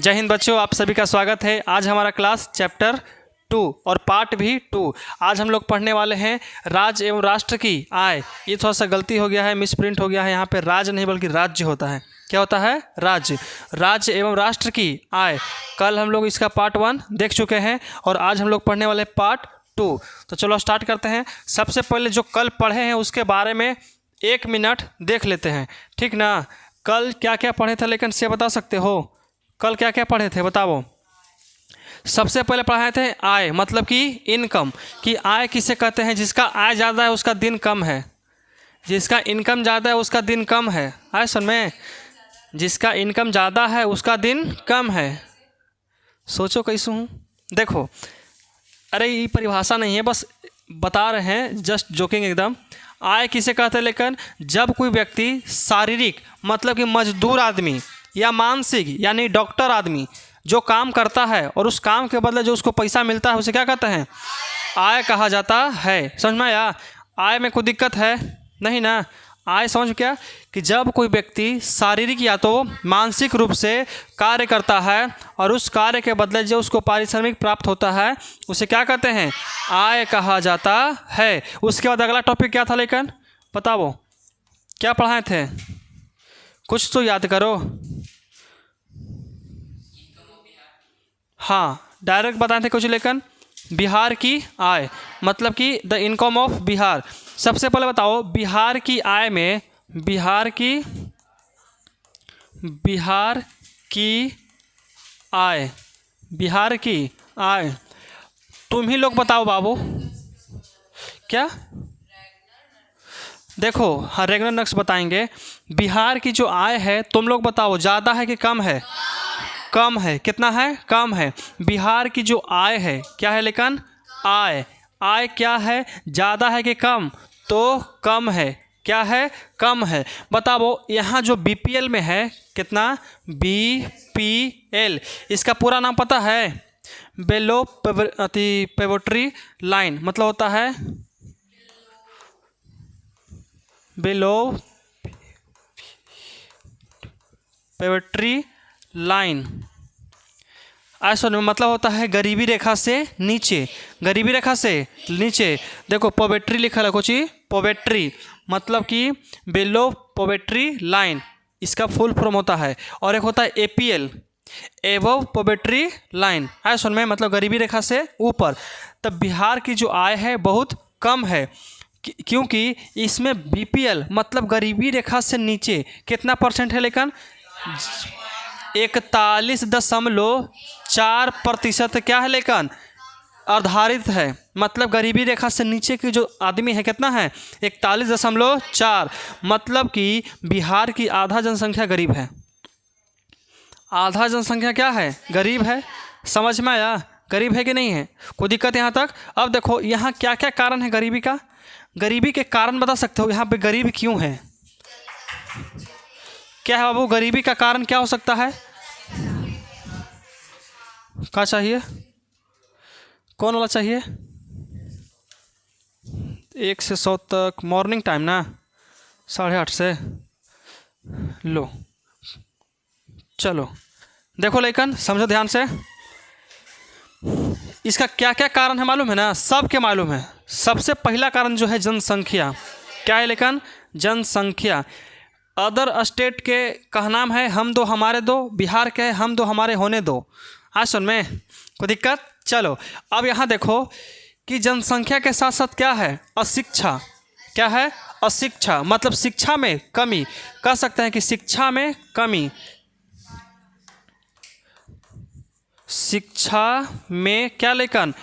जय हिंद बच्चों, आप सभी का स्वागत है। आज हमारा क्लास चैप्टर 2 और पार्ट भी 2। आज हम लोग पढ़ने वाले हैं राज्य एवं राष्ट्र की आय। ये थोड़ा सा गलती हो गया है, मिसप्रिंट हो गया है। यहाँ पे राज्य नहीं बल्कि राज्य होता है। क्या होता है? राज्य एवं राष्ट्र की आय। कल हम लोग इसका पार्ट 1 देख चुके हैं और आज हम लोग पढ़ने वाले पार्ट 2। तो चलो स्टार्ट करते हैं। सबसे पहले जो कल पढ़े हैं उसके बारे में 1 मिनट देख लेते हैं, ठीक ना। कल क्या क्या पढ़े थे लेकिन से बता सकते हो? कल क्या क्या पढ़े थे बताओ। सबसे पहले पढ़ाए थे आय, मतलब कि इनकम। कि आय किसे कहते हैं? जिसका आय ज़्यादा है उसका दिन कम है। जिसका इनकम ज़्यादा है उसका दिन कम है। आय सुन में, जिसका इनकम ज़्यादा है उसका दिन कम है। सोचो कैसे हूँ। देखो, अरे ये परिभाषा नहीं है, बस बता रहे हैं, जस्ट जोकिंग एकदम। आय किसे कहते हैं? लेकिन जब कोई व्यक्ति शारीरिक, मतलब कि मजदूर आदमी या मानसिक यानी डॉक्टर आदमी जो काम करता है और उस काम के बदले जो उसको पैसा मिलता है उसे क्या कहते हैं? आय कहा जाता है। समझ में आया? आय में कोई दिक्कत है नहीं ना। आय समझ क्या कि जब कोई व्यक्ति शारीरिक या तो मानसिक रूप से कार्य करता है और उस कार्य के बदले जो उसको पारिश्रमिक प्राप्त होता है उसे क्या कहते हैं? आय कहा जाता है। उसके बाद अगला टॉपिक क्या था लेकिन बताओ, क्या पढ़ाए थे? कुछ तो याद करो। हाँ, डायरेक्ट बताए थे कुछ, लेकिन बिहार की आय, मतलब कि द इनकम ऑफ बिहार। सबसे पहले बताओ, बिहार की आय में बिहार की आय तुम ही लोग बताओ बाबू। क्या? देखो, हाँ, रेगुलर नक्श बताएंगे। बिहार की जो आय है तुम लोग बताओ, ज़्यादा है कि कम है? कम है। कितना है? कम है। बिहार की जो आय है क्या है लेकिन? आय क्या है? ज़्यादा है कि कम? तो कम है। क्या है? कम है। बताओ, यहाँ जो बीपीएल में है कितना? बीपीएल, इसका पूरा नाम पता है? बेलो पोवर्टी लाइन, मतलब होता है बेलो पोवर्टी लाइन। ऐसा मतलब होता है गरीबी रेखा से नीचे। गरीबी रेखा से नीचे। देखो, पोवर्टी लिखा है कुछ, पोवर्टी मतलब कि बिलो पोवर्टी लाइन, इसका फुल फॉर्म होता है। और एक होता है एपीएल, एबव पोवर्टी लाइन। है सुन में, मतलब गरीबी रेखा से ऊपर। तब बिहार की जो आय है बहुत कम है, क्योंकि इसमें बीपीएल मतलब गरीबी रेखा से नीचे कितना परसेंट है लेकिन? 41.4% क्या है लेकिन? आधारित है। मतलब गरीबी रेखा से नीचे की जो आदमी है कितना है? 41.4। मतलब कि बिहार की आधा जनसंख्या गरीब है। आधा जनसंख्या क्या है? गरीब है। समझ में आया? गरीब है कि नहीं है? कोई दिक्कत यहाँ तक? अब देखो, यहाँ क्या क्या कारण है गरीबी का। गरीबी के कारण बता सकते हो यहाँ पे गरीब क्यों है? क्या है बाबू, गरीबी का कारण क्या हो सकता है? क्या चाहिए? कौन वाला चाहिए? 1 से 100 तक मॉर्निंग टाइम ना, 8:30 से। लो चलो देखो लेकिन समझो ध्यान से। इसका क्या क्या कारण है मालूम है ना? सबके मालूम है। सबसे पहला कारण जो है जनसंख्या। क्या है लेकिन? जनसंख्या। अदर स्टेट के का नाम है हम दो हमारे दो, बिहार के है हम दो हमारे होने दो। आज सुन में कोई दिक्कत? चलो अब यहाँ देखो कि जनसंख्या के साथ साथ क्या है? अशिक्षा। क्या है? अशिक्षा, मतलब शिक्षा में कमी। कह सकते हैं कि शिक्षा में कमी। शिक्षा में क्या लेकिन?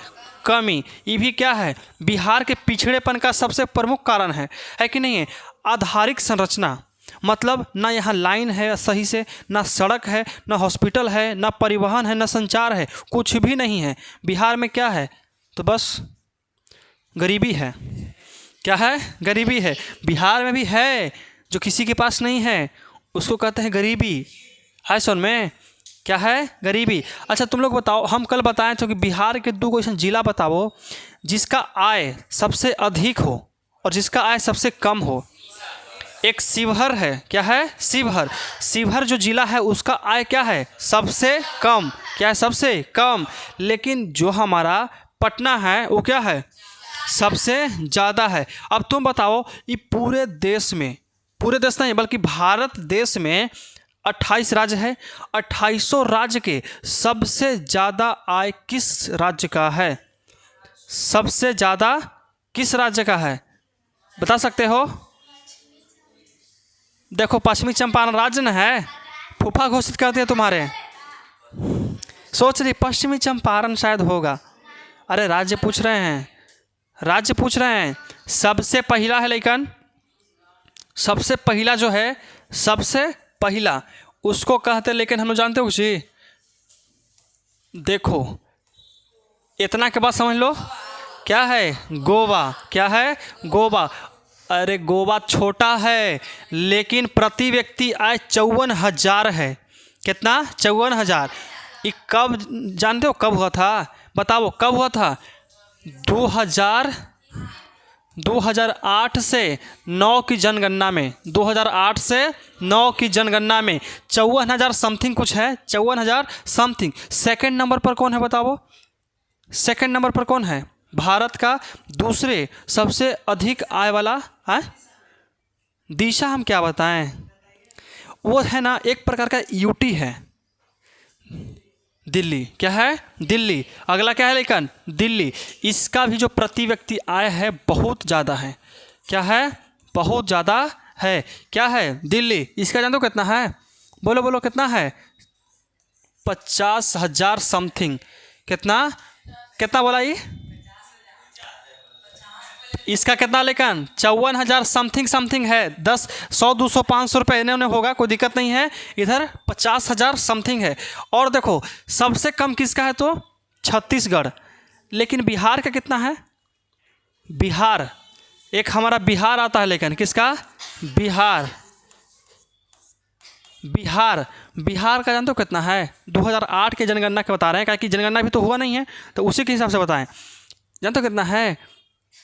कमी। ये भी क्या है? बिहार के पिछड़ेपन का सबसे प्रमुख कारण है कि नहीं है? आधारिक संरचना, मतलब ना यहाँ लाइन है सही से, ना सड़क है, ना हॉस्पिटल है, ना परिवहन है, ना संचार है, कुछ भी नहीं है। बिहार में क्या है? तो बस गरीबी है। क्या है? गरीबी है। बिहार में भी है, जो किसी के पास नहीं है उसको कहते हैं गरीबी। है सुन में, क्या है? गरीबी। अच्छा तुम लोग बताओ, हम कल बताए थे कि बिहार के 2 ऐसा जिला बताओ जिसका आय सबसे अधिक हो और जिसका आय सबसे कम हो। एक शिवहर है, क्या है? शिवहर। शिवहर जो जिला है उसका आय क्या है? सबसे कम। क्या है? सबसे कम। लेकिन जो हमारा पटना है वो क्या है? सबसे ज़्यादा है। अब तुम बताओ, ये पूरे देश में, पूरे देश नहीं बल्कि भारत देश में 28 राज्य है। 2800 राज्य के सबसे ज़्यादा आय किस राज्य का है? सबसे ज़्यादा किस राज्य का है? बता सकते हो? देखो, पश्चिमी चंपारण राज्य न है, फूफा घोषित करते हैं तुम्हारे। सोच रही पश्चिमी चंपारण शायद होगा। अरे राज्य पूछ रहे हैं, राज्य पूछ रहे हैं। सबसे पहला है, लेकिन सबसे पहला जो है, सबसे पहला उसको कहते, लेकिन हम लोग जानते हो जी। देखो, इतना के बाद समझ लो क्या है? गोवा। क्या है? गोवा। अरे गोवा छोटा है, लेकिन प्रति व्यक्ति आय 54,000 है। कितना? 54,000। ये कब जानते हो कब हुआ था? बताओ कब हुआ था? 2008 से 9 की जनगणना में, 2008 से 9 की जनगणना में 54,000 समथिंग कुछ है, 54,000 समथिंग। सेकंड नंबर पर कौन है बताओ? सेकंड नंबर पर कौन है? भारत का दूसरे सबसे अधिक आय वाला है। दिशा हम क्या बताएं, वो है ना एक प्रकार का यूटी है, दिल्ली। क्या है? दिल्ली। अगला क्या है? लेकिन दिल्ली। इसका भी जो प्रति व्यक्ति आय है बहुत ज़्यादा है। क्या है? बहुत ज़्यादा है। क्या है? दिल्ली। इसका जानते हो कितना है? बोलो बोलो कितना है? 50,000 समथिंग। कितना? कितना बोला ये? इसका कितना? लेकिन 54,000 समथिंग समथिंग है। 10, 100, 200, 500 रुपये इन्हें उन्हें होगा, कोई दिक्कत नहीं है। इधर 50,000 समथिंग है। और देखो सबसे कम किसका है? तो छत्तीसगढ़। लेकिन बिहार का कितना है? बिहार, एक हमारा बिहार आता है, लेकिन किसका? बिहार। बिहार। बिहार का जानते हो कितना है? 2008 के जनगणना के बता रहे हैं, क्या कि जनगणना भी तो हुआ नहीं है, तो उसी के हिसाब से बताएं। जानते हो कितना है?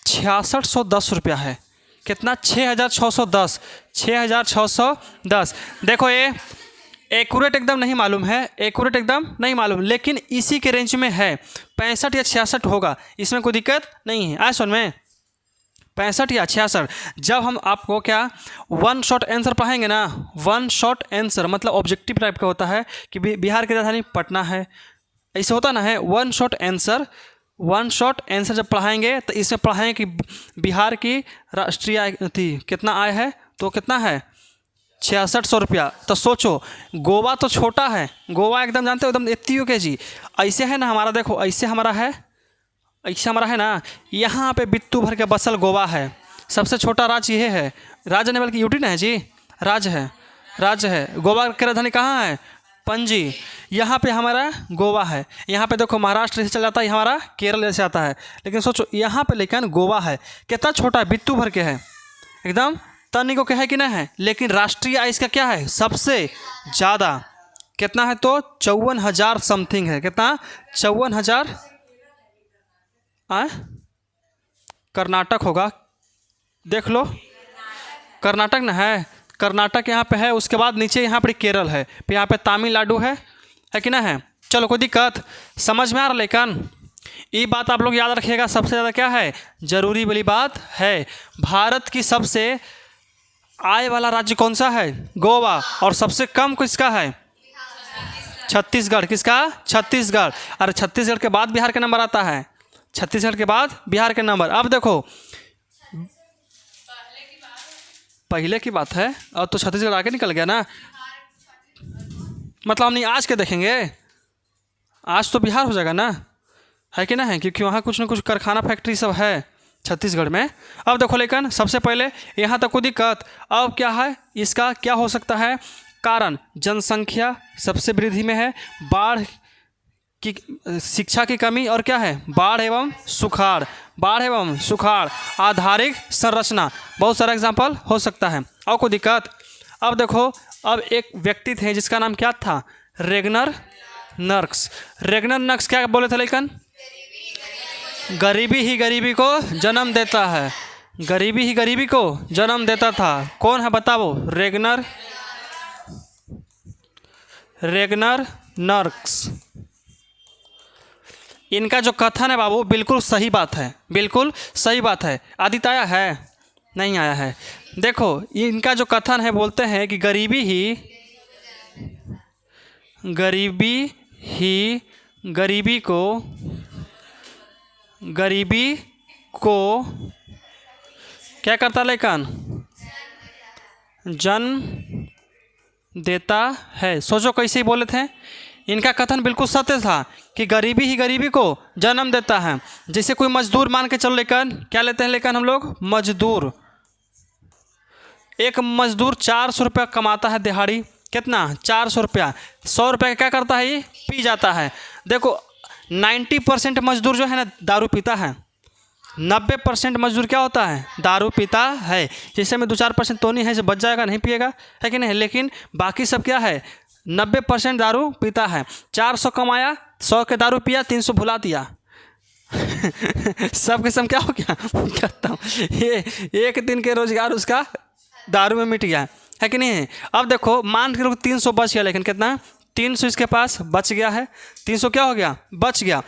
6610 रुपया है। कितना? 6610। 6610। देखो ये एक्यूरेट एकदम नहीं मालूम है, एक्यूरेट एकदम नहीं मालूम, लेकिन इसी के रेंज में है। 65 या 66 होगा, इसमें कोई दिक्कत नहीं है। आए सुन में 65 या 66। जब हम आपको क्या वन शॉट आंसर पढ़ाएंगे ना, वन शॉट आंसर मतलब ऑब्जेक्टिव टाइप का होता है कि बिहार की राजधानी पटना है, ऐसे होता ना है। One shot answer, one shot answer जब पढ़ाएंगे तो इसमें पढ़ाएंगे कि बिहार की राष्ट्रीय आय थी कितना आय है, तो कितना है? 6600 रुपया। तो सोचो, गोवा तो छोटा है, गोवा एकदम जानते हो एकदम एत्तियों के जी। ऐसे है ना हमारा, देखो ऐसे हमारा है, ऐसे हमारा है ना, यहाँ पे बित्तू भर के बसल गोवा है। सबसे छोटा राज्य ये है, राज्य नहीं बल्कि यूटी ना है जी, राज्य है, राज्य है। गोवा की राजधानी कहाँ है? पणजी। यहाँ पे हमारा गोवा है। यहाँ पे देखो महाराष्ट्र से चल जाता है, हमारा केरल से आता है। लेकिन सोचो यहाँ पे लेकिन गोवा है, कितना छोटा है, बित्तू भर के है, एकदम तनिको के है कि नहीं है। लेकिन राष्ट्रीय आय इसका क्या है? सबसे ज़्यादा। कितना है? तो 54,000 समथिंग है। कितना? 54,000। कर्नाटक होगा, देख लो, कर्नाटक ना है, कर्नाटक यहाँ पे है। उसके बाद नीचे यहाँ पर केरल है, फिर यहाँ पे तमिलनाडु है कि ना है। चलो कोई दिक्कत समझ में आ रहा? लेकिन ये बात आप लोग याद रखिएगा, सबसे ज़्यादा क्या है? जरूरी वाली बात है। भारत की सबसे आय वाला राज्य कौन सा है? गोवा। और सबसे कम किसका है? छत्तीसगढ़। किसका? छत्तीसगढ़। अरे छत्तीसगढ़ के बाद बिहार का नंबर आता है, छत्तीसगढ़ के बाद बिहार के नंबर। अब देखो पहले की बात है, अब तो छत्तीसगढ़ आगे निकल गया ना, मतलब हम नहीं आज के देखेंगे, आज तो बिहार हो जाएगा ना, है कि ना है, क्योंकि वहाँ कुछ ना कुछ कारखाना फैक्ट्री सब है छत्तीसगढ़ में। अब देखो लेकिन सबसे पहले यहाँ तक कोई दिक्कत। अब क्या है इसका, क्या हो सकता है कारण? जनसंख्या सबसे वृद्धि में है, बाढ़ की, शिक्षा की कमी, और क्या है? बाढ़ एवं सुखाड़, बाढ़ एवं सुखाड़, आधारिक संरचना, बहुत सारा एग्जाम्पल हो सकता है। और कोई दिक्कत? अब देखो, अब एक व्यक्ति थे जिसका नाम क्या था? रेगनर नर्क्स। रेगनर नर्क्स क्या बोले थे? लेकिन गरीबी ही गरीबी को जन्म देता है। गरीबी ही गरीबी को जन्म देता था। कौन है बताओ? रेगनर नर्क्स। इनका जो कथन है बाबू बिल्कुल सही बात है, बिल्कुल सही बात है। आदित्य आया है? नहीं आया है। देखो इनका जो कथन है, बोलते हैं कि गरीबी ही गरीबी को क्या करता है लेकिन? जन्म देता है। सोचो कैसे ही बोले थे। इनका कथन बिल्कुल सत्य था कि गरीबी ही गरीबी को जन्म देता है। जैसे कोई मजदूर मान के चलो, लेकिन क्या लेते हैं लेकिन हम लोग? मजदूर। एक मजदूर 400 रुपया कमाता है दिहाड़ी। कितना? 400 रुपया। 100 रुपये का क्या करता है? ये पी जाता है। देखो 90% मजदूर जो है ना दारू पीता है। 90% मजदूर क्या होता है? दारू पीता है। जैसे में 2-4% तो नहीं है जो बच जाएगा, नहीं पिएगा, है कि नहीं? लेकिन बाकी सब क्या है? 90% दारू पीता है। 400 कमाया, 100 के दारू पिया, 300 भुला दिया। सब के सब क्या हो गया? कहता हूँ ये एक दिन के रोजगार उसका दारू में मिट गया, है कि नहीं? अब देखो मान के लोग 300 बच गया, लेकिन कितना? 300 इसके पास बच गया है। 300 क्या हो गया? बच गया।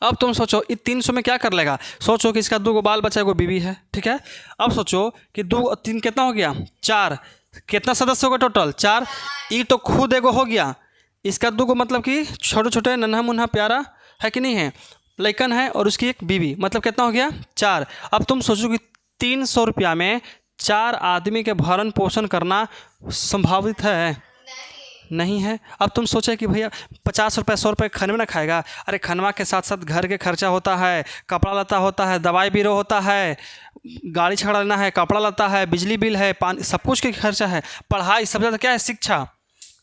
अब तुम सोचो इस 300 में क्या कर लेगा? सोचो कि इसका 2 बाल बच्चा, 1 बीवी है, ठीक है? अब सोचो कि 2 और 3 कितना हो गया? 4। कितना सदस्य होगा टोटल? 4। ये तो खुद 1 हो गया। इसका 2 मतलब कि छोटे छोटे नन्हा मुन्हा प्यारा, है कि नहीं है? लड़कन है और उसकी 1 बीवी, मतलब कितना हो गया? 4। अब तुम सोचो कि 300 रुपया में 4 आदमी के भरण पोषण करना संभावित है? नहीं है। अब तुम सोचे कि भैया 50 रुपये 100 रुपये खनवा ना खाएगा। अरे खनवा के साथ साथ घर के खर्चा होता है, कपड़ा लता होता है, दवाई बीरो होता है, गाड़ी छड़ा लेना है, कपड़ा लता है, बिजली बिल है, पानी, सब कुछ के खर्चा है। पढ़ाई सबसे ज़्यादा क्या है? शिक्षा।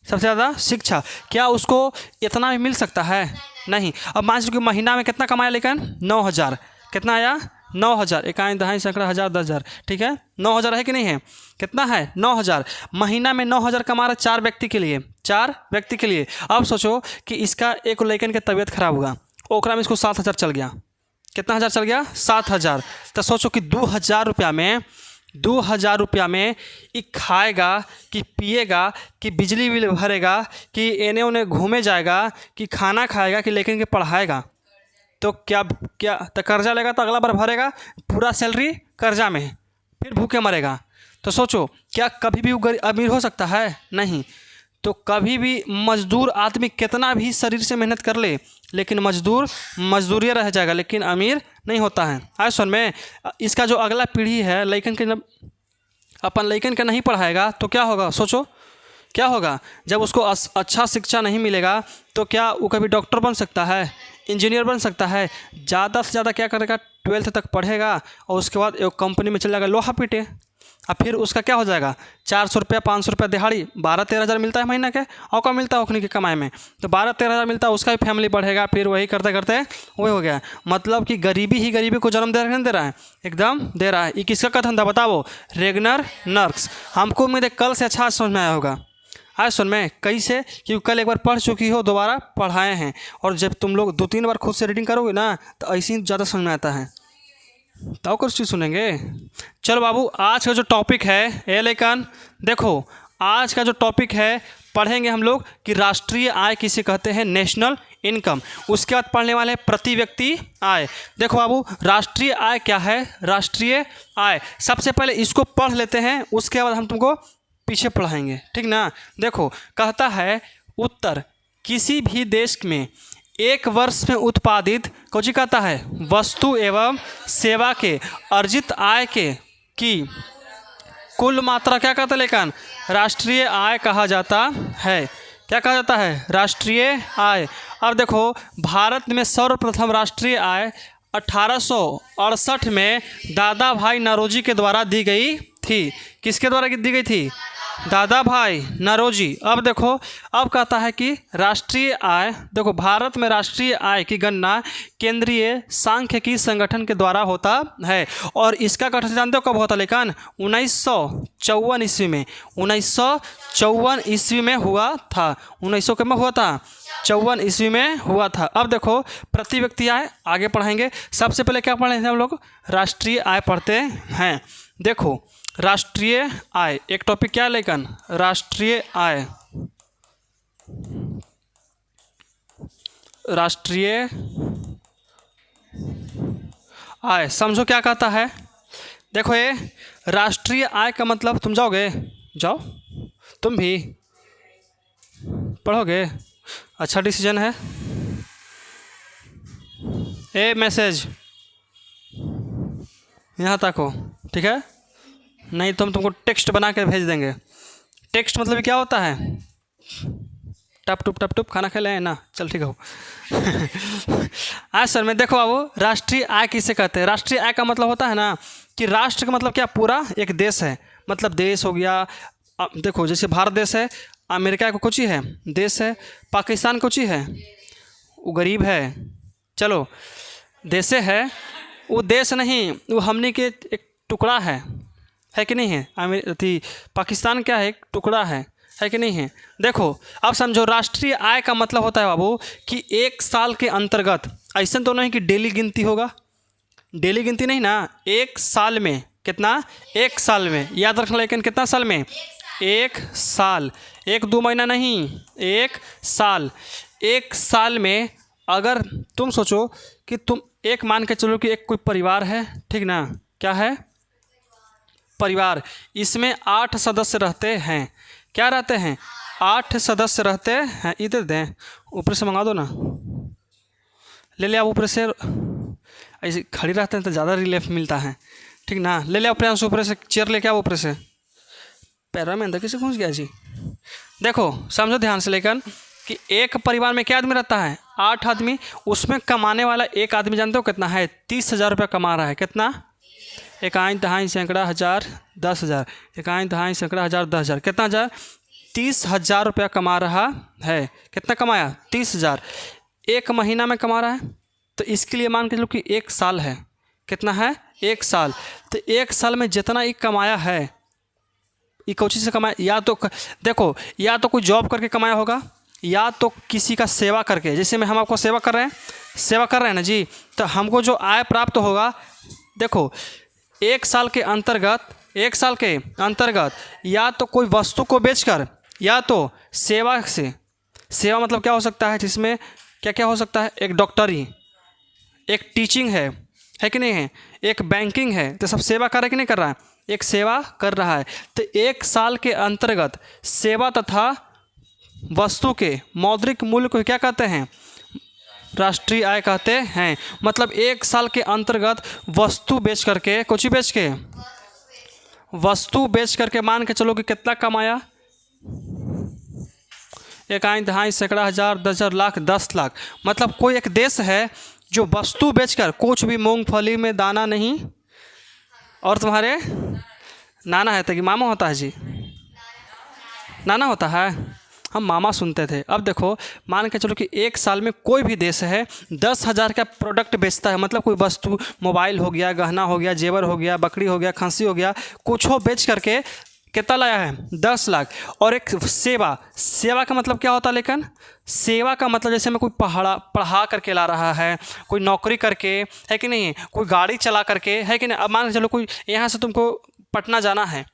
सबसे ज़्यादा शिक्षा। क्या उसको इतना भी मिल सकता है? नहीं। अब मान लीजिए कि महीना में कितना कमाया लेकिन? 9000। कितना आया? 9000। 1 दहाई सैकड़ा हज़ार 10,000, ठीक है? 9000 है कि नहीं है? कितना है? 9000। महीना में 9000 कमा रहा 4 व्यक्ति के लिए, 4 व्यक्ति के लिए। अब सोचो कि इसका एक लड़कन की तबीयत खराब हुआ, ओकरा में इसको 7000 चल गया। कितना हज़ार चल गया? 7000। तो सोचो कि 2000 रुपया में ये खाएगा कि पिएगा कि बिजली बिल भरेगा कि एने ओने घूमे जाएगा कि खाना खाएगा कि लेकिन के पढ़ाएगा? तो क्या तो कर्जा लेगा तो अगला बार भरेगा पूरा सैलरी कर्जा में, फिर भूखे मरेगा। तो सोचो क्या कभी भी वो अमीर हो सकता है? नहीं। तो कभी भी मजदूर आदमी कितना भी शरीर से मेहनत कर ले, लेकिन मजदूरी रह जाएगा, लेकिन अमीर नहीं होता है। आए सुन में इसका जो अगला पीढ़ी है लड़कन के, अपन लड़कन का नहीं पढ़ाएगा तो क्या होगा? सोचो क्या होगा? जब उसको अच्छा शिक्षा नहीं मिलेगा तो क्या वो कभी डॉक्टर बन सकता है? इंजीनियर बन सकता है? ज़्यादा से ज़्यादा क्या करेगा? 12th तक पढ़ेगा और उसके बाद एक कंपनी में चल जाएगा लोहा पीटे, और फिर उसका क्या हो जाएगा? 400 रुपया 500 रुपया दिहाड़ी, 12-13 हज़ार मिलता है महीना के। और क्या मिलता है ओखनी की कमाई में? तो 12-13 हज़ार मिलता है, उसका भी फैमिली बढ़ेगा। फिर वही करते करते वही हो गया। मतलब कि गरीबी ही गरीबी को जन्म दे रहा है, एकदम दे रहा है। ये किसका कथन था बताओ? रेगनर नर्क्स। हमको उम्मीद है कल से अच्छा समझ में आया होगा। आज सुन में कैसे, क्योंकि कल एक बार पढ़ चुकी हो, दोबारा पढ़ाए हैं, और जब तुम लोग 2-3 बार खुद से रीडिंग करोगे ना तो ऐसे ही ज़्यादा समझ में आता है। तो कुछ चीज़ सुनेंगे। चलो बाबू आज का जो टॉपिक है ये लेकिन देखो, आज का जो टॉपिक है पढ़ेंगे हम लोग कि राष्ट्रीय आय किसे कहते हैं? National income. उसके बाद पढ़ने वाले हैं प्रति व्यक्ति आय। देखो बाबू राष्ट्रीय आय क्या है? राष्ट्रीय आय सबसे पहले इसको पढ़ लेते हैं, उसके बाद हम तुमको पीछे पढ़ाएंगे, ठीक ना? देखो कहता है उत्तर किसी भी देश में एक वर्ष में उत्पादित कुछ कहता है वस्तु एवं सेवा के अर्जित आय के की कुल मात्रा क्या कहता है? लेकिन राष्ट्रीय आय कहा जाता है। क्या कहा जाता है? राष्ट्रीय आय। अब देखो भारत में सर्वप्रथम राष्ट्रीय आय 1868 में दादा भाई नौरोजी के द्वारा दी गई थी। किसके द्वारा दी गई थी? दादा भाई नौरोजी। अब देखो, अब कहता है कि राष्ट्रीय आय, देखो भारत में राष्ट्रीय आय की गणना केंद्रीय सांख्यिकी संगठन के द्वारा होता है और इसका गठन जानते हो कब होता, लेकिन 1954 ईस्वी में, 1954 ईस्वी में हुआ था। 1900 के में हुआ था, 54 ईस्वी में हुआ था। अब देखो प्रति व्यक्ति आय आगे पढ़ाएंगे। सबसे पहले क्या पढ़े थे हम लोग, राष्ट्रीय आय पढ़ते हैं। देखो राष्ट्रीय आय एक टॉपिक क्या है, लेकिन राष्ट्रीय आय, राष्ट्रीय आय समझो क्या कहता है। देखो ये राष्ट्रीय आय का मतलब, तुम जाओगे, जाओ तुम भी पढ़ोगे, अच्छा डिसीजन है। ए मैसेज यहाँ तक हो, ठीक है, नहीं तो हम तुमको टेक्स्ट बना के भेज देंगे। टेक्स्ट मतलब क्या होता है, टप टुप खाना खा लें ना, चल ठीक हो। आज सर में देखो बाबू, राष्ट्रीय आय किसे कहते हैं। राष्ट्रीय आय का मतलब होता है ना कि राष्ट्र का मतलब क्या, पूरा एक देश है, मतलब देश हो गया। देखो जैसे भारत देश है, अमेरिका को कुछ ही है देश है, पाकिस्तान कुछ ही है, वो गरीब है, चलो देशे है, वो देश नहीं, वो हमने के एक टुकड़ा है कि नहीं है। पाकिस्तान क्या है, एक टुकड़ा है कि नहीं है। देखो अब समझो, राष्ट्रीय आय का मतलब होता है बाबू कि एक साल के अंतर्गत, ऐसा तो नहीं कि डेली गिनती होगा, डेली गिनती नहीं ना, एक साल में कितना, एक साल में याद रखना, लेकिन कितना साल में, एक साल, 1-2 महीना नहीं, एक साल। एक साल में अगर तुम सोचो कि तुम एक मान के चलो कि एक कोई परिवार है, ठीक ना, क्या है परिवार, इसमें 8 सदस्य रहते हैं, क्या रहते हैं, 8 सदस्य रहते हैं। इधर दें, ऊपर से मंगा दो ना, ले आप ऊपर से, ऐसे खड़ी रहते हैं तो ज़्यादा रिलीफ मिलता है, ठीक ना, ले आप प्रियांशु ऊपर से, चेयर लेके आओ ऊपर से, पैरों में अंदर कैसे घुस गया जी। देखो समझो ध्यान से, लेकिन कि एक परिवार में क्या आदमी रहता है, 8 आदमी, उसमें कमाने वाला एक आदमी जानते हो कितना है, 30,000 रुपये कमा रहा है, कितना, 1 दहाई सैकड़ा हज़ार 10,000, 1 दहाई सैकड़ा हज़ार 10,000, कितना हज़ार, 30,000 रुपया कमा रहा है। कितना कमाया, 30,000, एक महीना में कमा रहा है, तो इसके लिए मान के चलो कि 1 साल है, कितना है, 1 साल। तो 1 साल में जितना ये कमाया है, ये कौन चीज़ से कमाया, या तो देखो, या तो कोई जॉब करके कमाया होगा, या तो किसी का सेवा करके, जैसे हम आपको सेवा कर रहे हैं ना जी, तो हमको जो आय प्राप्त होगा, देखो 1 साल के अंतर्गत, 1 साल के अंतर्गत या तो कोई वस्तु को बेचकर, या तो सेवा से, सेवा मतलब क्या हो सकता है, जिसमें क्या क्या हो सकता है, एक डॉक्टरी, एक टीचिंग है कि नहीं है, एक बैंकिंग है, तो सब सेवा कर रहा है कि नहीं कर रहा है, एक सेवा कर रहा है। तो 1 साल के अंतर्गत सेवा तथा वस्तु के मौद्रिक मूल्य को क्या कहते हैं, राष्ट्रीय आय कहते हैं। मतलब 1 साल के अंतर्गत वस्तु बेच करके, कुछ बेच के, वस्तु बेच करके मान के चलो कि कितना कमाया, 1 दहाई सैकड़ा हज़ार 10,000 लाख 10 लाख। मतलब कोई एक देश है जो वस्तु बेचकर, कुछ भी मूंगफली में दाना नहीं, और तुम्हारे नाना है तो कि मामा होता है जी, नाना होता है, हम मामा सुनते थे। अब देखो मान के चलो कि 1 साल में कोई भी देश है 10,000 का प्रोडक्ट बेचता है, मतलब कोई वस्तु, मोबाइल हो गया, गहना हो गया, जेवर हो गया, बकरी हो गया, खस्सी हो गया, कुछ हो बेच करके कितना लाया है, 10 लाख। और एक सेवा, सेवा का मतलब क्या होता है, लेकिन सेवा का मतलब जैसे मैं कोई पढ़ा करके ला रहा है, कोई नौकरी करके, है कि नहीं, कोई गाड़ी चला करके, है कि नहीं। अब मान के चलो कोई यहाँ से तुमको पटना जाना है,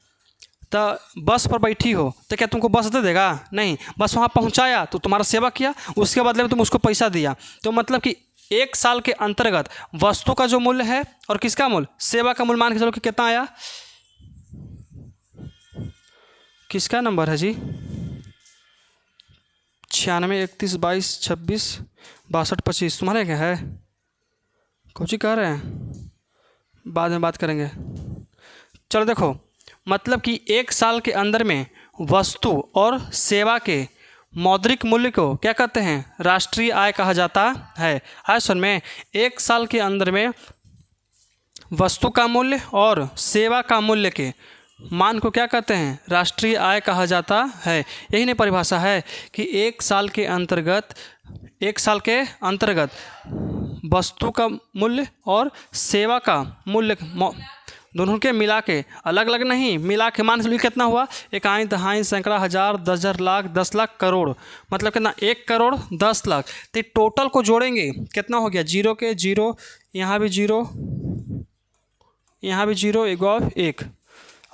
तो बस पर बैठी हो, तो क्या तुमको बस दे देगा, नहीं, बस वहाँ पहुँचाया तो तुम्हारा सेवा किया, उसके बदले में तुम उसको पैसा दिया। तो मतलब कि 1 साल के अंतर्गत वस्तु का जो मूल्य है और किसका मूल्य, सेवा का मूल्य, मान के चलो कि कितना आया, किसका नंबर है जी, 96 31 22 26 62 25, तुम्हारे क्या है, कौन कह रहे हैं, बाद में बात करेंगे। चलो देखो, मतलब कि 1 साल के अंदर में वस्तु और सेवा के मौद्रिक मूल्य को क्या कहते हैं, राष्ट्रीय आय कहा जाता है। आय सुन में 1 साल के अंदर में वस्तु का मूल्य और सेवा का मूल्य के मान को क्या कहते हैं? राष्ट्रीय आय कहा जाता है। यही नहीं परिभाषा है कि एक साल के अंतर्गत वस्तु का मूल्य और सेवा का मूल्य दोनों के मिला के, अलग अलग नहीं, मिला के मान लीजिए कितना हुआ? इकाई, दहाई, सैकड़ा, हज़ार, 10,000, लाख, 10 लाख, करोड़, मतलब कितना? 1 करोड़ 10 लाख। तो टोटल को जोड़ेंगे कितना हो गया? जीरो के जीरो, यहाँ भी जीरो, यहाँ भी जीरो, एक और एक,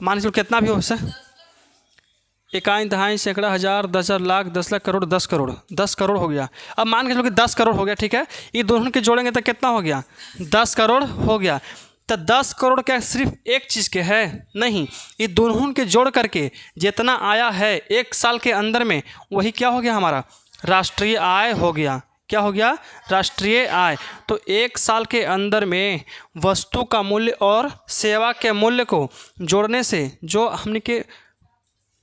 मान लीजिए कितना भी हो सर, इकाई, दहाई, सैकड़ा, हज़ार, 10,000, लाख, 10 लाख, करोड़, 10 करोड़, 10 करोड़ हो गया। अब मान के चलो कि 10 करोड़ हो गया, ठीक है। ये दोनों के जोड़ेंगे तो कितना हो गया? 10 करोड़ हो गया। तो 10 करोड़ क्या सिर्फ एक चीज़ के है? नहीं, ये दोनों के जोड़ करके जितना आया है एक साल के अंदर में, वही क्या हो गया? हमारा राष्ट्रीय आय हो गया। क्या हो गया? राष्ट्रीय आय। तो एक साल के अंदर में वस्तु का मूल्य और सेवा के मूल्य को जोड़ने से जो हमने के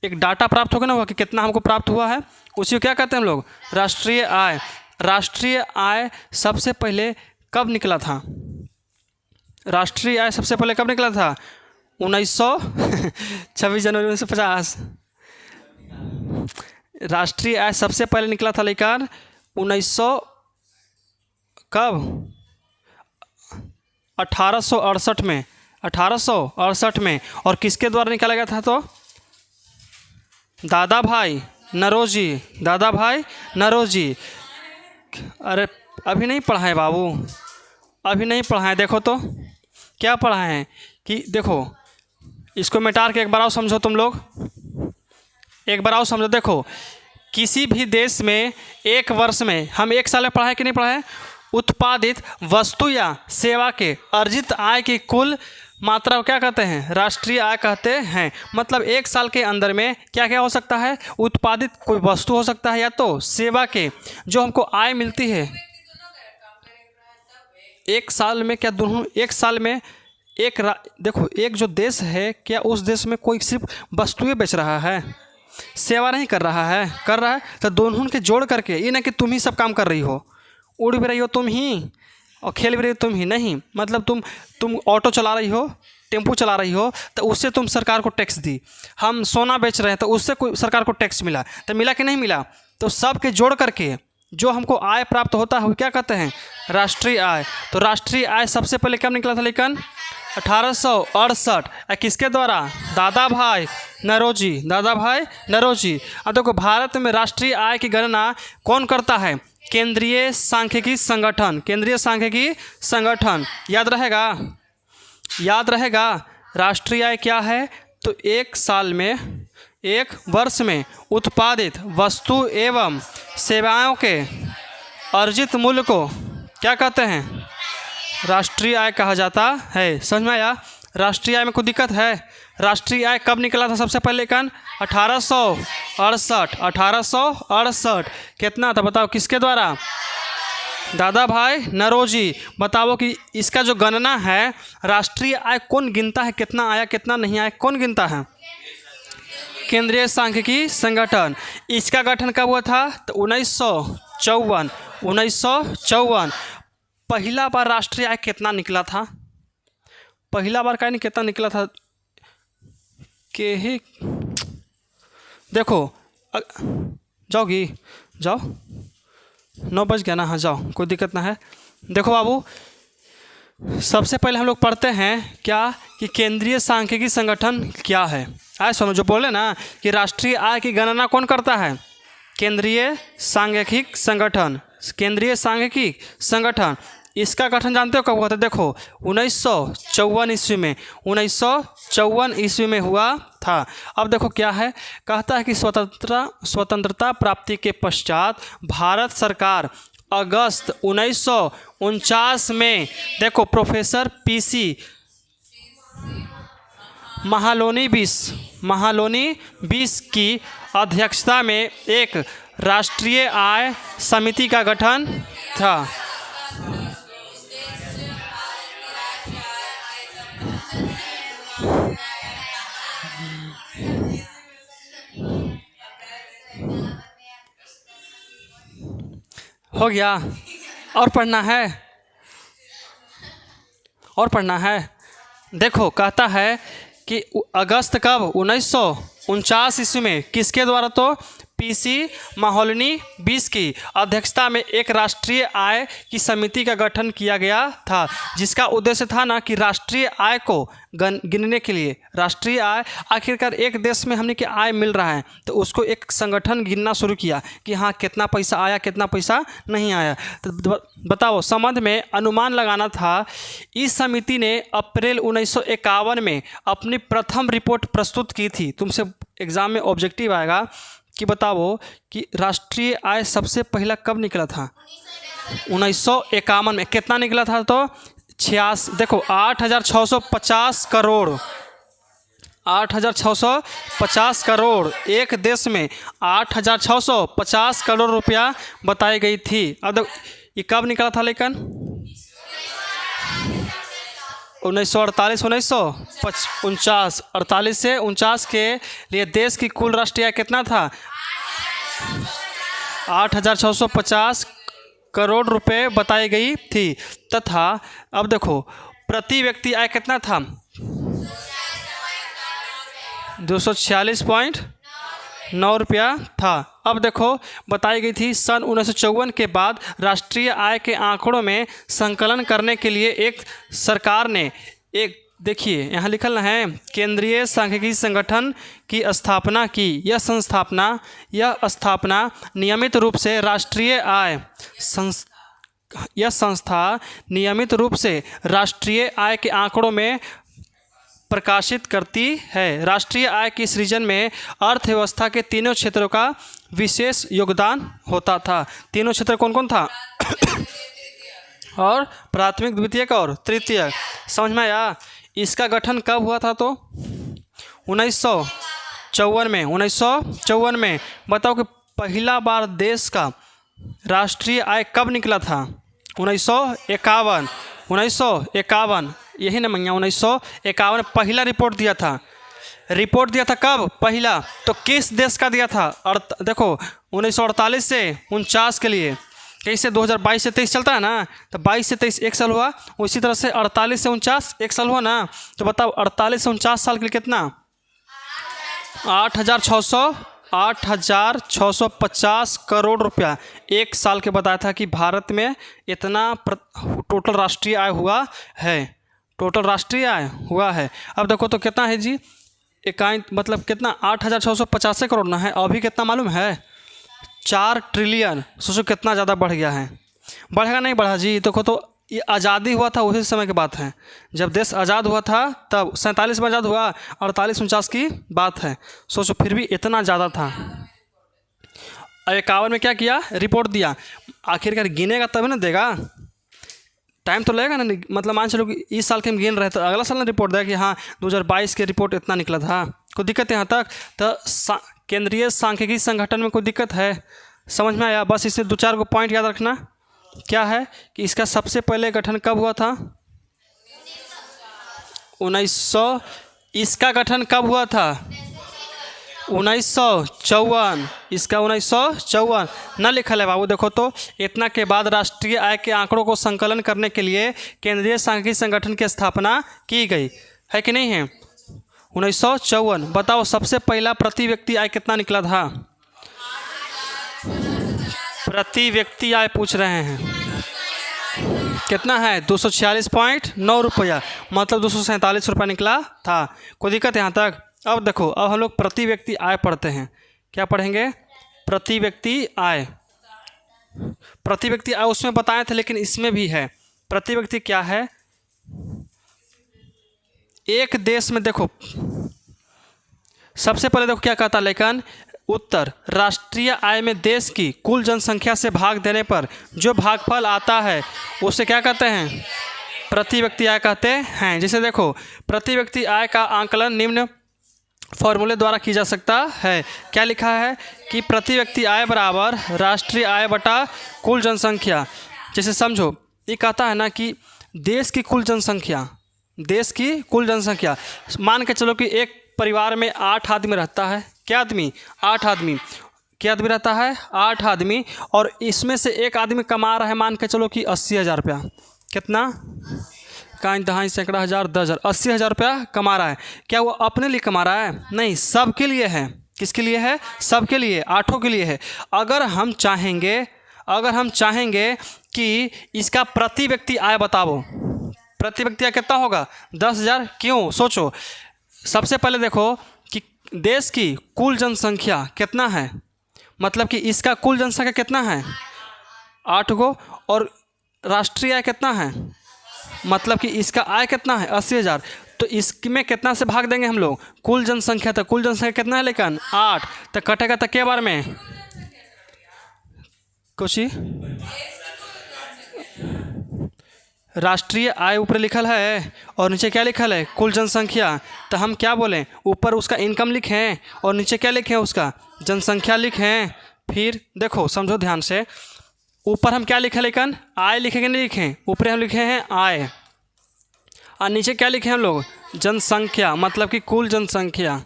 एक डाटा प्राप्त होगा ना, हुआ कि कितना हमको प्राप्त हुआ है, उसी को क्या कहते हैं हम लोग? राष्ट्रीय आय। राष्ट्रीय आय सबसे पहले कब निकला था? राष्ट्रीय आय सबसे पहले कब निकला था? 26 जनवरी 1950। राष्ट्रीय आय सबसे पहले निकला था लेकिन 1900 कब? 1868 में, 1868 में। और किसके द्वारा निकाला गया था? तो दादा भाई नौरोजी, दादा भाई नौरोजी। अरे अभी नहीं पढ़ा है बाबू, अभी नहीं पढ़ा है। देखो तो क्या पढ़ा है कि देखो, इसको मिटार के एक बार आओ समझो तुम लोग, एक बार आओ समझो। देखो, किसी भी देश में एक वर्ष में, हम एक साल में पढ़ा है कि नहीं पढ़ा है? उत्पादित वस्तु या सेवा के अर्जित आय की कुल मात्रा को क्या कहते हैं? राष्ट्रीय आय कहते हैं। मतलब एक साल के अंदर में क्या क्या हो सकता है? उत्पादित कोई वस्तु हो सकता है या तो सेवा के जो हमको आय मिलती है। एक साल में क्या दोनों? एक साल में देखो, एक जो देश है, क्या उस देश में कोई सिर्फ वस्तुएं बेच रहा है, सेवा नहीं कर रहा है? कर रहा है। तो दोनों के जोड़ करके, ये ना कि तुम ही सब काम कर रही हो, उड़ भी रही हो तुम ही और खेल भी रही हो तुम ही, नहीं। मतलब तुम ऑटो चला रही हो, टेम्पो चला रही हो, तो उससे तुम सरकार को टैक्स दी। हम सोना बेच रहे हैं तो उससे कोई सरकार को टैक्स मिला, तो मिला कि नहीं मिला? तो सब के जोड़ करके जो हमको आय प्राप्त होता है वो क्या कहते हैं? राष्ट्रीय आय। तो राष्ट्रीय आय सबसे पहले कब निकला था लेकिन? 1868। किसके द्वारा? दादा भाई नौरोजी, दादा भाई नौरोजी। अब देखो, भारत में राष्ट्रीय आय की गणना कौन करता है? केंद्रीय सांख्यिकी संगठन। केंद्रीय सांख्यिकी संगठन। याद रहेगा, याद रहेगा। राष्ट्रीय आय क्या है? तो एक साल में, एक वर्ष में उत्पादित वस्तु एवं सेवाओं के अर्जित मूल्य को क्या कहते हैं? राष्ट्रीय आय कहा जाता है। समझ में आया? राष्ट्रीय आय में कोई दिक्कत है? राष्ट्रीय आय कब निकला था सबसे पहले लेकिन? 1868। 1868 कितना था बताओ? किसके द्वारा? दादा भाई नौरोजी। बताओ कि इसका जो गणना है, राष्ट्रीय आय कौन गिनता है? कितना आया कितना नहीं आया कौन गिनता है? केंद्रीय सांख्यिकी संगठन। इसका गठन कब हुआ था? तो 1954। 1954 पहला बार राष्ट्रीय आय कितना निकला था? पहला बार का नहीं कितना निकला था के ही देखो, जाओगी? जाओ, 9 बज गया ना। हाँ जाओ, कोई दिक्कत ना है। देखो बाबू, सबसे पहले हम लोग पढ़ते हैं क्या कि केंद्रीय सांख्यिकी संगठन क्या है। आए सुनो, जो बोले ना कि राष्ट्रीय आय की गणना कौन करता है? केंद्रीय सांख्यिकी संगठन। केंद्रीय सांख्यिकी संगठन, इसका गठन जानते हो कब हुआ था? देखो 1954 ईस्वी में। 1954 ईस्वी में हुआ था। अब देखो क्या है, कहता है कि स्वतंत्रता प्राप्ति के पश्चात भारत सरकार अगस्त 1949 में, देखो प्रोफेसर पीसी महालोनी बिस की अध्यक्षता में एक राष्ट्रीय आय समिति का गठन था। हो गया? और पढ़ना है? और पढ़ना है? देखो कहता है कि अगस्त कब 1949 ईस्वी में किसके द्वारा, तो पीसी माहोलनी 20 की अध्यक्षता में एक राष्ट्रीय आय की समिति का गठन किया गया था, जिसका उद्देश्य था ना कि राष्ट्रीय आय को गिनने के लिए, राष्ट्रीय आय आखिरकार एक देश में हमने की आय मिल रहा है तो उसको एक संगठन गिनना शुरू किया कि हाँ कितना पैसा आया कितना पैसा नहीं आया। तो बताओ संबंध में अनुमान लगाना था। इस समिति ने अप्रैल 1951 में अपनी प्रथम रिपोर्ट प्रस्तुत की थी। तुमसे एग्जाम में ऑब्जेक्टिव आएगा कि बताओ कि राष्ट्रीय आय सबसे पहला कब निकला था, 1951 में। कितना निकला था, तो 86, देखो 8,650 करोड़, 8,650 करोड़, एक देश में 8,650 करोड़ रुपया बताई गई थी। अब देखो ये कब निकला था, लेकिन 1948, 1949, 48 से 49 के लिए देश की कुल राष्ट्रीय आय कितना था, 8,650 करोड़ रुपए बताई गई थी। तथा अब देखो प्रति व्यक्ति आय कितना था, 246.9 रुपया था। अब देखो बताई गई थी सन 1954 के बाद राष्ट्रीय आय के आंकड़ों में संकलन करने के लिए एक सरकार ने एक, देखिए यहाँ लिखल है, केंद्रीय सांख्यिकी संगठन की स्थापना की। यह स्थापना नियमित रूप से राष्ट्रीय आय यह संस्था नियमित रूप से राष्ट्रीय आय के आंकड़ों में प्रकाशित करती है। राष्ट्रीय आय की सृजन में अर्थव्यवस्था के तीनों क्षेत्रों का विशेष योगदान होता था। तीनों क्षेत्र कौन कौन था और प्राथमिक, द्वितीयक और तृतीयक। समझ में आया। इसका गठन कब हुआ था, तो 1954 में। 1954 में बताओ कि पहला बार देश का राष्ट्रीय आय कब निकला था, 1951, यही ना मैया, 1951 पहला रिपोर्ट दिया था। रिपोर्ट दिया था कब, पहला, तो किस देश का दिया था, देखो 1948 से 49 के लिए, कैसे 2022 से 23 चलता है ना, तो 22 से 23 एक साल हुआ, उसी तरह से 48 से 49 एक साल हुआ ना। तो बताओ 48 से 49 साल के लिए कितना, 8,650 करोड़ रुपया एक साल के बताया था कि भारत में इतना टोटल राष्ट्रीय आय हुआ है, टोटल राष्ट्रीय आय हुआ है। अब देखो तो कितना है जी, इकाई मतलब कितना, 8,650 करोड़ ना है, अभी कितना मालूम है, 4 ट्रिलियन। सोचो कितना ज़्यादा बढ़ गया है। बढ़ेगा नहीं बढ़ा जी, देखो तो ये आज़ादी हुआ था उसी समय की बात है, जब देश आज़ाद हुआ था तब 47 में आज़ाद हुआ, 48-49 की बात है। सोचो फिर भी इतना ज़्यादा था। 51 में क्या किया, रिपोर्ट दिया। आखिरकार गिनेगा तभी ना देगा, टाइम तो लगेगा ना। मतलब मान चलो कि इस साल के हम गिन रहे थे, अगला साल ना रिपोर्ट देगा कि हाँ 2022 के रिपोर्ट इतना निकला था। कोई दिक्कत है यहाँ तक, तो केंद्रीय सांख्यिकी संगठन में कोई दिक्कत है, समझ में आया। बस इससे 2-4 को पॉइंट याद रखना। क्या है कि इसका सबसे पहले गठन कब हुआ था, 1900। इसका गठन कब हुआ था, 1954। इसका 1954 न लिखल है बाबू। देखो तो इतना के बाद राष्ट्रीय आय के आंकड़ों को संकलन करने के लिए केंद्रीय सांख्यिकी संगठन की स्थापना की गई है कि नहीं है, 1954। बताओ सबसे पहला प्रति व्यक्ति आय कितना निकला था, प्रति व्यक्ति आय पूछ रहे हैं, कितना है, 246.9 रुपया, मतलब 247 रुपया निकला था। कोई दिक्कत यहाँ तक। अब देखो, अब हम लोग प्रति व्यक्ति आय पढ़ते हैं। क्या पढ़ेंगे, प्रति व्यक्ति आय। प्रति व्यक्ति आय उसमें बताए थे, लेकिन इसमें भी है। प्रति व्यक्ति क्या है, एक देश में देखो सबसे पहले देखो क्या कहता है, लेकिन उत्तर राष्ट्रीय आय में देश की कुल जनसंख्या से भाग देने पर जो भागफल आता है उसे क्या कहते हैं, प्रति व्यक्ति आय कहते हैं। जैसे देखो प्रति व्यक्ति आय का आंकलन निम्न फॉर्मूले द्वारा की जा सकता है। क्या लिखा है कि प्रति व्यक्ति आय बराबर राष्ट्रीय आय बटा कुल जनसंख्या। जैसे समझो ये कहता है ना कि देश की कुल जनसंख्या, देश की कुल जनसंख्या, मान के चलो कि एक परिवार में 8 आदमी रहता है। क्या आदमी, 8 आदमी। क्या आदमी रहता है, 8 आदमी, और इसमें से एक आदमी कमा रहा है मान के चलो कि 80,000 रुपया। कितना, इकाई दहाई सैकड़ा हज़ार 10,000 80,000 रुपया कमा रहा है। क्या वो अपने लिए कमा रहा है? नहीं, सबके लिए है। किसके लिए है? सबके लिए, आठों के लिए है। अगर हम चाहेंगे कि इसका प्रति व्यक्ति आय बताओ, प्रति व्यक्ति आय कितना होगा? 10,000। क्यों? सोचो। सबसे पहले देखो कि देश की कुल जनसंख्या कितना है, मतलब कि इसका कुल जनसंख्या कितना है? 8 गो। और राष्ट्रीय आय कितना है, मतलब कि इसका आय कितना है? 80,000। तो इसमें कितना से भाग देंगे हम लोग? कुल जनसंख्या। तो कुल जनसंख्या कितना है लेकिन? 8। तो कटेगा तो के बार में कुछ ही राष्ट्रीय आय ऊपर लिखल है और नीचे क्या लिखल है? कुल जनसंख्या। तो हम क्या बोलें? ऊपर उसका इनकम लिखें और नीचे क्या लिखें? उसका जनसंख्या लिखें। फिर देखो, समझो ध्यान से। ऊपर हम क्या लिखे लेकिन? आय लिखेंगे नहीं लिखें? ऊपर हम लिखे हैं आय और नीचे क्या लिखे हम लोग? जनसंख्या, मतलब कि कुल जनसंख्या।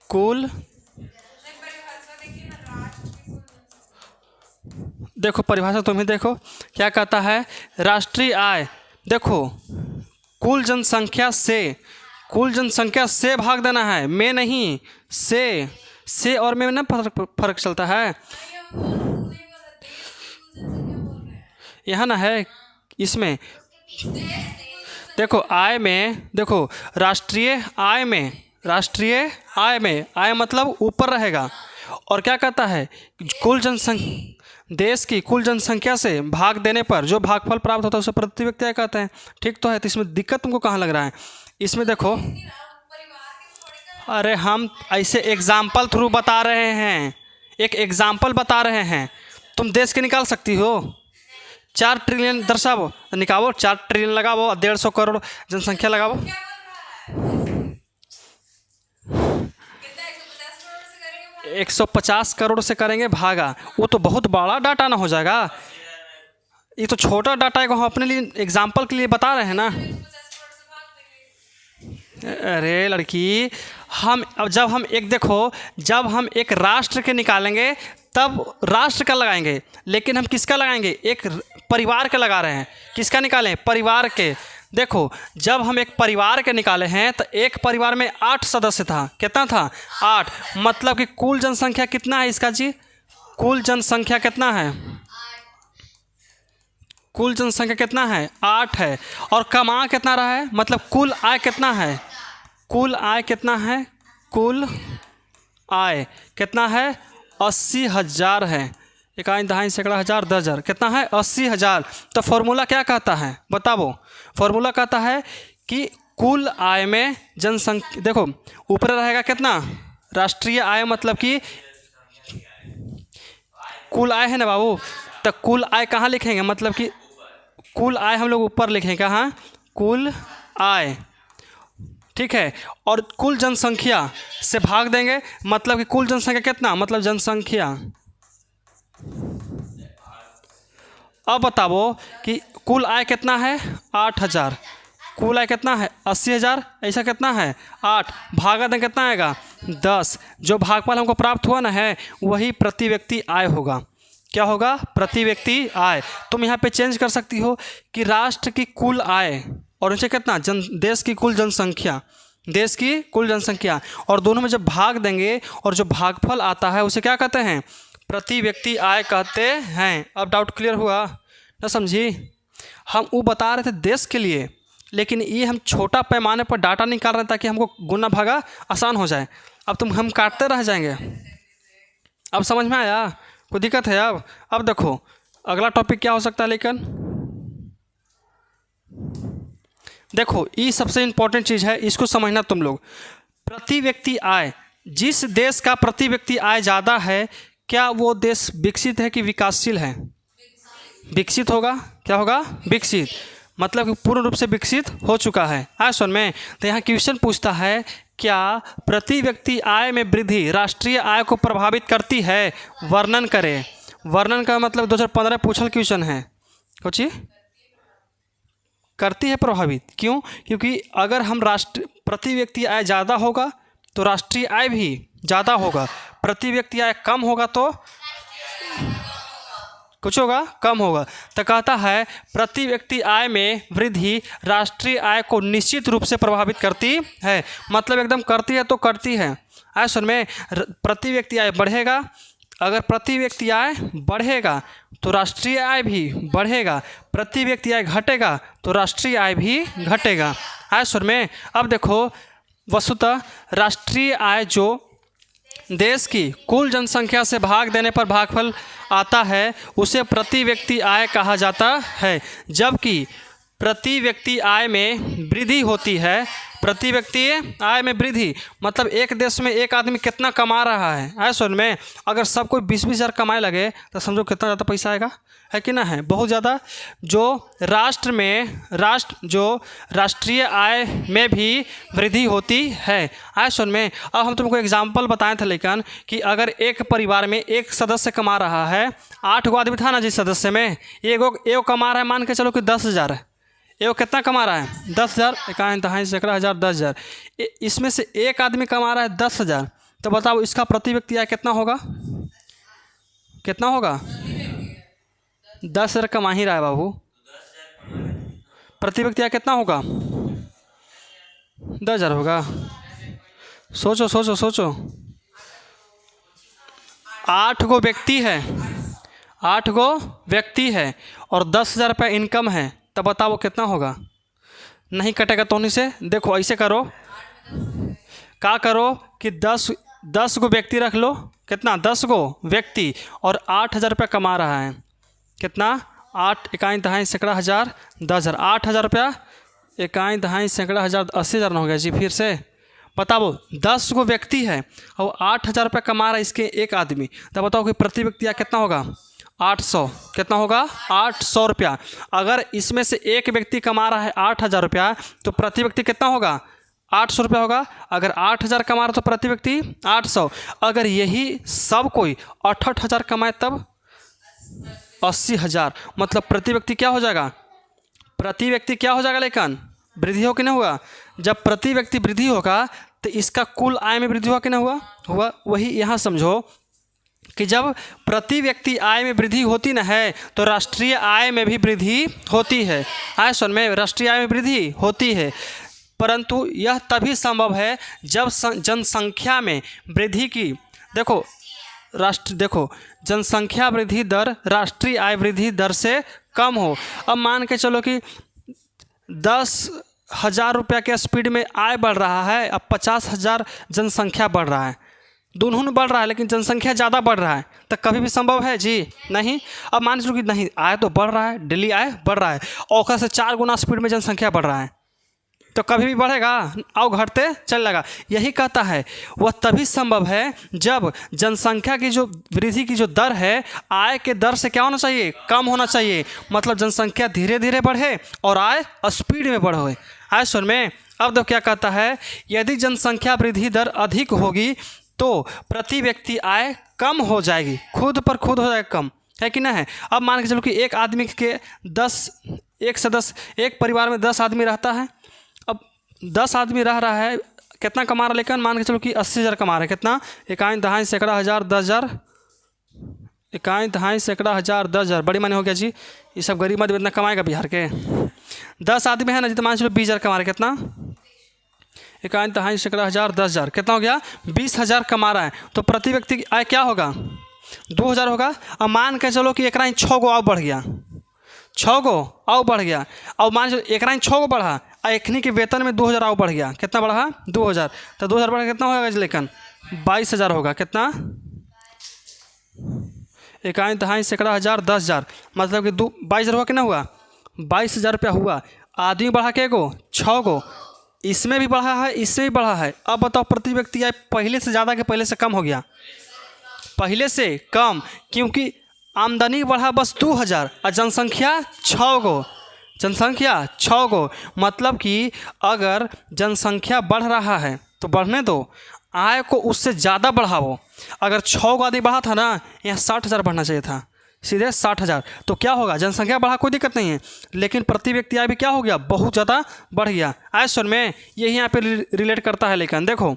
कुल, देखो परिभाषा तुम्हें देखो क्या कहता है। राष्ट्रीय आय, देखो कुल जनसंख्या से भाग देना है, में नहीं। से और में ना फर्क चलता है। यहाँ ना है इसमें, देखो आय में, देखो राष्ट्रीय आय में आय मतलब ऊपर रहेगा। और क्या कहता है? कुल जनसंख्या, देश की कुल जनसंख्या से भाग देने पर जो भागफल प्राप्त होता है उसे प्रति व्यक्ति आय कहते हैं। ठीक तो है। तो इसमें दिक्कत तुमको कहाँ लग रहा है? इसमें देखो, अरे हम ऐसे एग्जाम्पल थ्रू बता रहे हैं, एक एग्जाम्पल बता रहे हैं। तुम देश के निकाल सकती हो? 4 ट्रिलियन दर्शाओ, निकालो 4 ट्रिलियन लगाओ, 150 करोड़ जनसंख्या लगाओ। 150 करोड़ से करेंगे भागा, वो तो बहुत बड़ा डाटा ना हो जाएगा? ये तो छोटा डाटा है, हम अपने लिए एग्जाम्पल के लिए बता रहे हैं ना। अरे लड़की, जब हम एक राष्ट्र के निकालेंगे तब राष्ट्र का लगाएंगे, लेकिन हम किसका लगाएंगे? एक परिवार के लगा रहे हैं। किसका निकालें? परिवार के। देखो, जब हम एक परिवार के निकाले हैं तो एक परिवार में 8 सदस्य था। कितना था? 8। मतलब कि कुल जनसंख्या कितना है इसका जी? कुल जनसंख्या कितना है? कुल जनसंख्या कितना है? 8 है। और कमा कितना रहा है? मतलब कुल आय कितना है? कुल आय कितना है? कुल आय कितना है? 80,000 है। इकाई दहाई सैकड़ा हज़ार 10,000 कितना है? 80,000। तो फॉर्मूला क्या कहता है बताओ? फॉर्मूला कहता है कि कुल आय में जनसंख्या, देखो ऊपर रहेगा कितना? राष्ट्रीय आय, मतलब कि कुल आय है ना बाबू। तो कुल आय कहाँ लिखेंगे? मतलब कि कुल आय हम लोग ऊपर लिखेंगे कहाँ? कुल आय। ठीक है। और कुल जनसंख्या से भाग देंगे, मतलब कि कुल जनसंख्या कितना? मतलब जनसंख्या। अब बताओ कि कुल आय कितना है? 8,000। कुल आय कितना है? 80,000। ऐसा कितना है? 8 भागा दें कितना आएगा? 10। जो भागफल हमको प्राप्त हुआ ना है, वही प्रति व्यक्ति आय होगा। क्या होगा? प्रति व्यक्ति आय। तुम यहाँ पे चेंज कर सकती हो कि राष्ट्र की कुल आय और नीचे कितना? देश की कुल जनसंख्या। देश की कुल जनसंख्या, और दोनों में जब भाग देंगे और जो भागफल आता है उसे क्या कहते हैं? प्रति व्यक्ति आय कहते हैं। अब डाउट क्लियर हुआ ना? समझी? हम वो बता रहे थे देश के लिए, लेकिन ये हम छोटा पैमाने पर डाटा निकाल रहे हैं ताकि हमको गुना भागा आसान हो जाए। अब हम काटते रह जाएंगे। अब समझ में आया? कोई दिक्कत है? अब देखो अगला टॉपिक क्या हो सकता है। लेकिन देखो, ये सबसे इम्पोर्टेंट चीज़ है, इसको समझना तुम लोग। प्रति व्यक्ति आय, जिस देश का प्रति व्यक्ति आय ज़्यादा है, क्या वो देश विकसित है कि विकासशील है? विकसित होगा। क्या होगा? विकसित, मतलब कि पूर्ण रूप से विकसित हो चुका है। आए सुन में। तो यहाँ क्वेश्चन पूछता है, क्या प्रति व्यक्ति आय में वृद्धि राष्ट्रीय आय को प्रभावित करती है? वर्णन करें। वर्णन का मतलब 2015 पूछल क्वेश्चन है। कुछ करती है प्रभावित। क्यों? क्योंकि अगर हम प्रति व्यक्ति आय ज़्यादा होगा तो राष्ट्रीय आय भी ज़्यादा होगा। प्रति व्यक्ति आय कम होगा तो कुछ होगा, कम होगा। तो कहता है प्रति व्यक्ति आय में वृद्धि राष्ट्रीय आय को निश्चित रूप से प्रभावित करती है। मतलब एकदम करती है तो करती है। आय सुन में, प्रति व्यक्ति आय बढ़ेगा, अगर प्रति व्यक्ति आय बढ़ेगा तो राष्ट्रीय आय भी बढ़ेगा, प्रति व्यक्ति आय घटेगा तो राष्ट्रीय आय भी घटेगा। आय सुन में, अब देखो वस्तुतः राष्ट्रीय आय जो देश की कुल जनसंख्या से भाग देने पर भागफल आता है उसे प्रति व्यक्ति आय कहा जाता है। जबकि प्रति व्यक्ति आय में वृद्धि होती है, प्रति व्यक्ति आय में वृद्धि मतलब एक देश में एक आदमी कितना कमा रहा है। आय सुन में, अगर सब कोई 20-20 हज़ार कमाए लगे तो समझो कितना ज़्यादा पैसा आएगा, है कि ना है, बहुत ज़्यादा। जो राष्ट्रीय आय में भी वृद्धि होती है। आय सुन में, अब हम तुमको एग्जाम्पल बताए थे लेकिन कि अगर एक परिवार में एक सदस्य कमा रहा है, 8 गो आदमी था ना जिस सदस्य में, एगो कमा रहा है, मान के चलो कि 10,000, एगो कितना कमा रहा है 10,000, इकाई दहाई सैकड़ा हज़ार 10,000, इसमें से एक आदमी कमा रहा है 10,000, तो बताओ इसका प्रति व्यक्ति आय कितना होगा, कितना होगा? 10,000 कमा ही रहा है बाबू, प्रति व्यक्ति आय कितना होगा? 10,000 होगा। सोचो सोचो सोचो, 8 गो व्यक्ति है, 8 गो व्यक्ति है और 10,000 रुपये इनकम है, तब बताओ कितना होगा? नहीं कटेगा तो नहीं से। देखो ऐसे करो, क्या करो कि 10 गो व्यक्ति रख लो, कितना 10 गो व्यक्ति और 8,000 रुपये कमा रहा है, कितना 8 इकाई दहाई सैकड़ा हज़ार 10,000, 8,000 रुपया इकाई दहाई सैकड़ा हज़ार 80,000 न हो गया जी। फिर से बताओ 10 गो व्यक्ति है और 8,000 रुपये कमा रहा है इसके एक आदमी, तब बताओ कि प्रति व्यक्ति कितना होगा? 800, कितना होगा? 800 रुपया। अगर इसमें से एक व्यक्ति कमा रहा है 8,000 रुपया तो प्रति व्यक्ति कितना होगा? 800 रुपया होगा। अगर 8,000 कमा रहा तो प्रति व्यक्ति 800। अगर यही सब कोई 68,000 कमाए तब 80,000, मतलब प्रति व्यक्ति क्या हो जाएगा? प्रति व्यक्ति क्या हो जाएगा? लेकिन वृद्धि हो कि नहीं हुआ? जब प्रति व्यक्ति वृद्धि होगा तो इसका कुल आय में वृद्धि हुआ कि नहीं हुआ? हुआ। वही यहाँ समझो कि जब प्रति व्यक्ति आय में वृद्धि होती न है तो राष्ट्रीय आय में भी वृद्धि होती है। आय सुन में, राष्ट्रीय आय में वृद्धि होती है, परंतु यह तभी संभव है जब जनसंख्या में वृद्धि की देखो जनसंख्या वृद्धि दर राष्ट्रीय आय वृद्धि दर से कम हो। अब मान के चलो कि 10,000 रुपया के स्पीड में आय बढ़ रहा है, अब 50,000 जनसंख्या बढ़ रहा है, दोनों में बढ़ रहा है लेकिन जनसंख्या ज़्यादा बढ़ रहा है, तो कभी भी संभव है जी? नहीं। अब मान लो कि नहीं, आय तो बढ़ रहा है, डेली आय बढ़ रहा है, औसत से 4 गुना स्पीड में जनसंख्या बढ़ रहा है, तो कभी भी बढ़ेगा और घटते चल लगा। यही कहता है वह तभी संभव है जब जनसंख्या की जो वृद्धि की जो दर है आय के दर से क्या होना चाहिए? कम होना चाहिए। मतलब जनसंख्या धीरे धीरे बढ़े और आय स्पीड में बढ़े। आय सुन में, अब तो क्या कहता है, यदि जनसंख्या वृद्धि दर अधिक होगी तो प्रति व्यक्ति आय कम हो जाएगी, खुद पर खुद हो जाएगा कम, है कि नहीं है? अब मान के चलो कि एक आदमी के एक परिवार में 10 आदमी रहता है, अब 10 आदमी रह रहा है, कितना कमा रहा है? लेकिन मान के चलो कि 80,000 कमा रहा है, कितना? इकाई दहाई सैकड़ा हज़ार 10,000, इकाई दहाई सैकड़ा हज़ार 10,000, बड़ी माने हो गया जी। ये सब गरीब आदमी इतना कमाएगा बिहार के? 10 आदमी है ना जी, तो मान चलो 20,000 कमा रहे, कितना? इकाई दहाई सैकड़ा हज़ार 10,000, कितना हो गया? 20,000 कमा रहा है, तो प्रति व्यक्ति आय क्या होगा? 2,000 होगा। अब मान के चलो कि एक 6 गो और बढ़ गया, 6 गो और बढ़ गया, और मान चलो एक 6 गो बढ़ा, एखनी के वेतन में 2,000 और बढ़ गया, कितना बढ़ा? 2,000, तो 2,000 बढ़ कितना होगा? लेकिन 22,000 होगा, कितना? इकाई दहाई सैकड़ा हज़ार 10,000, मतलब कि 22,000 हुआ कि ना हुआ? 22,000 रुपया हुआ। आदमी बढ़ा के 6 गो, इसमें भी बढ़ा है, इसमें भी बढ़ा है। अब बताओ प्रति व्यक्ति आय पहले से ज़्यादा कि पहले से कम हो गया? पहले से कम, क्योंकि आमदनी बढ़ा बस 2,000 और जनसंख्या 6 गो, जनसंख्या 6 गो। मतलब कि अगर जनसंख्या बढ़ रहा है तो बढ़ने दो, आय को उससे ज़्यादा बढ़ाओ। अगर 6 गो आदमी बढ़ा था ना, यहाँ 60,000 बढ़ना चाहिए था, सीधे 60,000। तो क्या होगा? जनसंख्या बढ़ा, कोई दिक्कत नहीं है, लेकिन प्रति व्यक्ति आय भी क्या हो गया? बहुत ज़्यादा बढ़ गया। आय सुन में, यही यहाँ पे रिलेट करता है। लेकिन देखो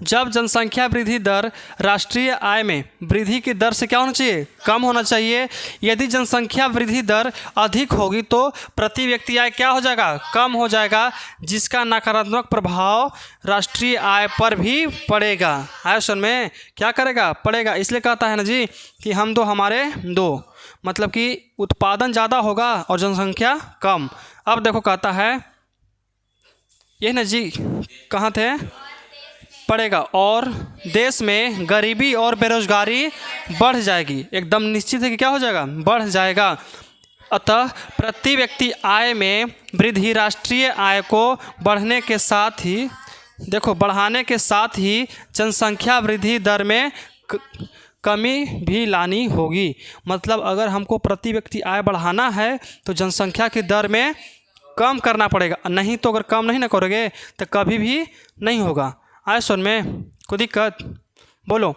जब जनसंख्या वृद्धि दर राष्ट्रीय आय में वृद्धि की दर से क्या होना चाहिए, कम होना चाहिए। यदि जनसंख्या वृद्धि दर अधिक होगी तो प्रति व्यक्ति आय क्या हो जाएगा, कम हो जाएगा, जिसका नकारात्मक प्रभाव राष्ट्रीय आय पर भी पड़ेगा। आय सुन में क्या करेगा, पड़ेगा। इसलिए कहता है ना जी कि हम दो हमारे दो, मतलब कि उत्पादन ज़्यादा होगा और जनसंख्या कम। अब देखो कहता है ये ना जी, कहाँ थे, पड़ेगा, और देश में गरीबी और बेरोजगारी बढ़ जाएगी। एकदम निश्चित है कि क्या हो जाएगा, बढ़ जाएगा। अतः प्रति व्यक्ति आय में वृद्धि राष्ट्रीय आय को बढ़ने के साथ ही, देखो बढ़ाने के साथ ही जनसंख्या वृद्धि दर में कमी भी लानी होगी। मतलब अगर हमको प्रति व्यक्ति आय बढ़ाना है तो जनसंख्या की दर में कम करना पड़ेगा, नहीं तो अगर कम नहीं ना करोगे तो कभी भी नहीं होगा। आए सुन में कोई दिक्कत, बोलो।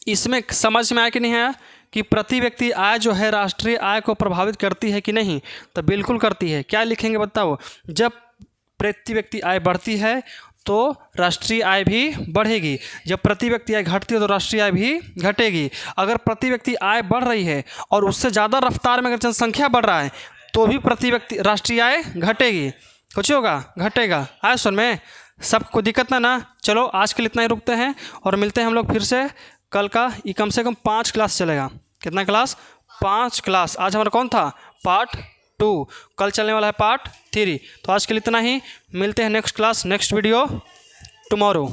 इसमें समझ में आया कि नहीं आया कि प्रति व्यक्ति आय जो है राष्ट्रीय आय को प्रभावित करती है कि नहीं, तो बिल्कुल करती है। क्या लिखेंगे बताओ, जब प्रति व्यक्ति आय बढ़ती है तो राष्ट्रीय आय भी बढ़ेगी, जब प्रति व्यक्ति आय घटती है तो राष्ट्रीय आय भी घटेगी। अगर प्रति व्यक्ति आय बढ़ रही है और उससे ज़्यादा रफ्तार में अगर जनसंख्या बढ़ रहा है तो भी प्रति व्यक्ति राष्ट्रीय आय घटेगी, कुछ होगा, घटेगा। आए सुन में सबको दिक्कत ना। चलो आज के लिए इतना ही रुकते हैं और मिलते हैं हम लोग फिर से कल का। ये कम से कम 5 क्लास चलेगा। कितना क्लास, 5 क्लास। आज हमारा कौन था, पार्ट 2, कल चलने वाला है पार्ट 3। तो आज के लिए इतना ही, मिलते हैं next class, next video tomorrow.